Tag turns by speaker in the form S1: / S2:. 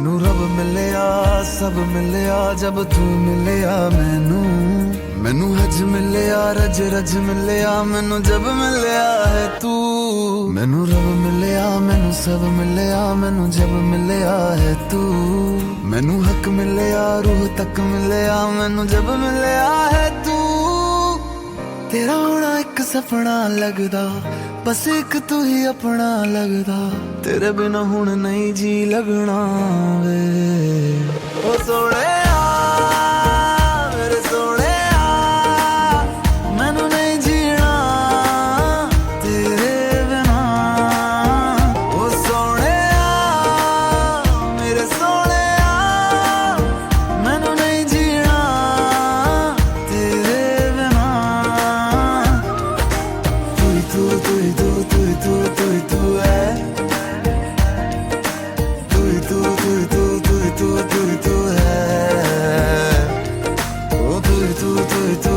S1: मैनू रब मिलिया सब मिलिया जब तू मिलिया मैनू हज मिलिया रज रज मिलिया मैनू जब मिलिया है तू। मैनू रब मिलिया मैनू सब मिलिया मैनू जब मिलिया है तू। मैनू हक मिलिया रूह तक मिलिया मैनू जब मिलिया है तू। तेरा होना एक सपना लगदा बस एक तू ही अपना लगदा। तेरे बिना हुण नहीं जी लगना वे ओ सोने मेरे सोने मैनू नहीं जीना तेरे बिना। ओ सोने मेरे सोने मैनू नहीं जीना तेरे बिना। तू ही तू तू ही तू तू ही तू तू ही तू है। तू ही तू तू ही तू तू ही तू तू ही तू है। ओ तू ही तू तू ही तू